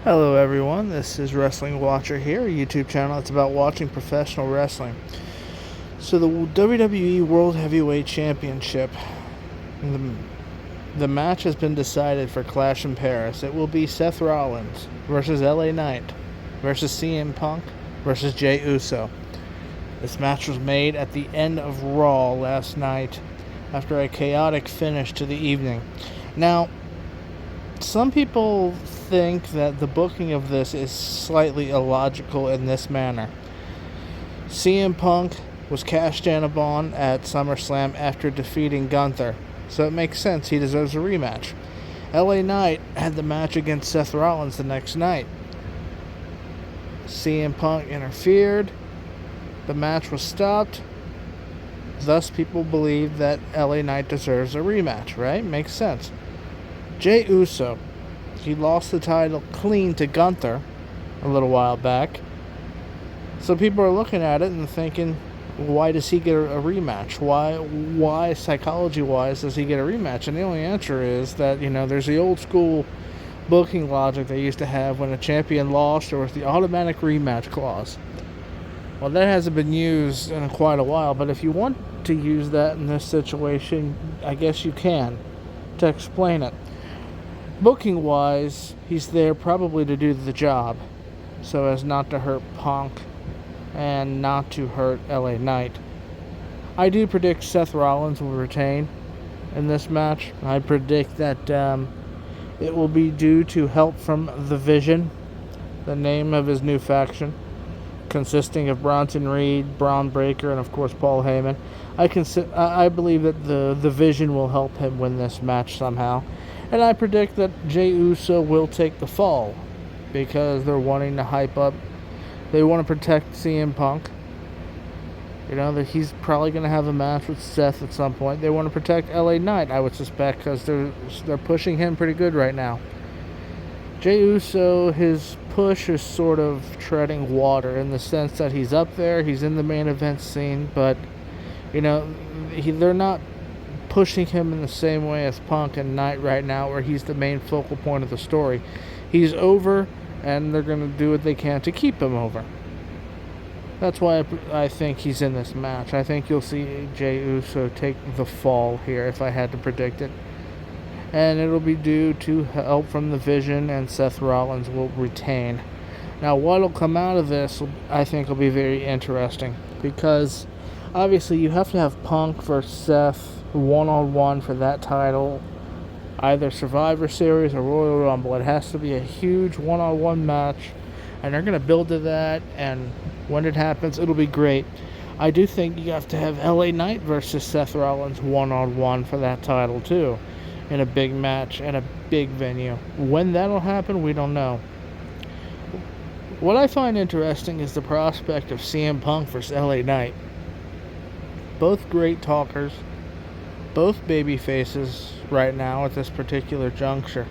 Hello everyone, this is Wrestling Watcher here, a YouTube channel that's about watching professional wrestling. So the WWE World Heavyweight Championship, the match has been decided for Clash in Paris. It will be Seth Rollins versus LA Knight versus CM Punk versus Jey Uso. This match was made at the end of Raw last night after a chaotic finish to the evening. Now, some people think that the booking of this is slightly illogical in this manner. CM Punk was cashed in upon at SummerSlam after defeating Gunther, so it makes sense he deserves a rematch. LA Knight had the match against Seth Rollins the next night. CM Punk interfered, the match was stopped, thus people believe that LA Knight deserves a rematch, right? Makes sense. Jey Uso, he lost the title clean to Gunther a little while back. So people are looking at it and thinking, why does he get a rematch? Why psychology-wise, does he get a rematch? And the only answer is that, there's the old school booking logic they used to have when a champion lost. There was the automatic rematch clause. Well, that hasn't been used in quite a while, but if you want to use that in this situation, I guess you can, to explain it. Booking wise, he's there probably to do the job so as not to hurt Punk and not to hurt LA Knight. I do predict Seth Rollins will retain in this match. I predict that it will be due to help from The Vision, the name of his new faction, consisting of Bronson Reed, Braun Breaker, and of course Paul Heyman. I believe that the Vision will help him win this match somehow. And I predict that Jey Uso will take the fall because they're wanting to hype up. They want to protect CM Punk. That he's probably going to have a match with Seth at some point. They want to protect LA Knight, I would suspect, because they're pushing him pretty good right now. Jey Uso, his push is sort of treading water in the sense that he's up there, he's in the main event scene, but they're not pushing him in the same way as Punk and Knight right now, where he's the main focal point of the story. He's over, and they're going to do what they can to keep him over. That's why I think he's in this match. I think you'll see Jey Uso take the fall here, if I had to predict it. And it'll be due to help from the Vision, and Seth Rollins will retain. Now, what'll come out of this, I think, will be very interesting, because obviously you have to have Punk versus Seth one-on-one for that title, either Survivor Series or Royal Rumble. It has to be a huge one-on-one match, and they're going to build to that, and when it happens, it'll be great. I do think you have to have LA Knight versus Seth Rollins one-on-one for that title too, in a big match and a big venue. When that'll happen, we don't know. What I find interesting is the prospect of CM Punk versus LA Knight. Both great talkers, both baby faces right now at this particular juncture.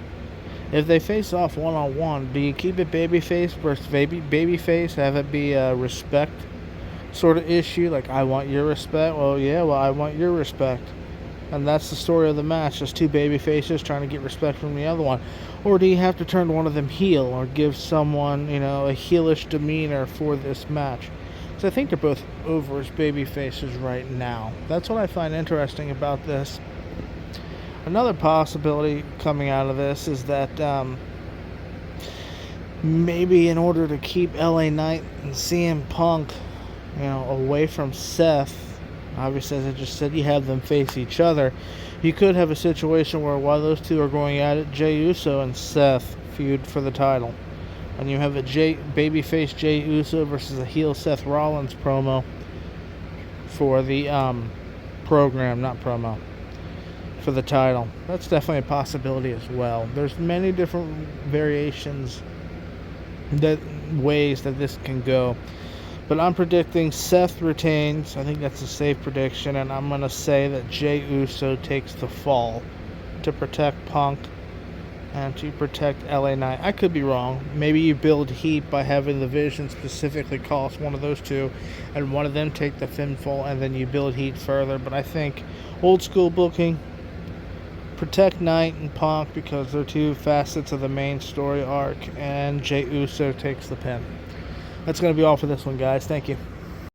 If they face off one-on-one, do you keep it babyface versus babyface? Have it be a respect sort of issue, like I want your respect? I want your respect. And that's the story of the match, just two baby faces trying to get respect from the other one. Or do you have to turn one of them heel or give someone, a heelish demeanor for this match? So I think they're both over as baby faces right now. That's what I find interesting about this. Another possibility coming out of this is that maybe in order to keep LA Knight and CM Punk, away from Seth, obviously as I just said, you have them face each other. You could have a situation where while those two are going at it, Jey Uso and Seth feud for the title. And you have a babyface Jey Uso versus a heel Seth Rollins promo for the for the title. That's definitely a possibility as well. There's many different variations, ways that this can go. But I'm predicting Seth retains. I think that's a safe prediction. And I'm going to say that Jey Uso takes the fall to protect Punk and to protect LA Knight. I could be wrong. Maybe you build heat by having the Vision specifically cost one of those two and one of them take the pinfall, and then you build heat further. But I think old school booking, protect Knight and Punk because they're two facets of the main story arc, and Jey Uso takes the pin. That's going to be all for this one, guys. Thank you.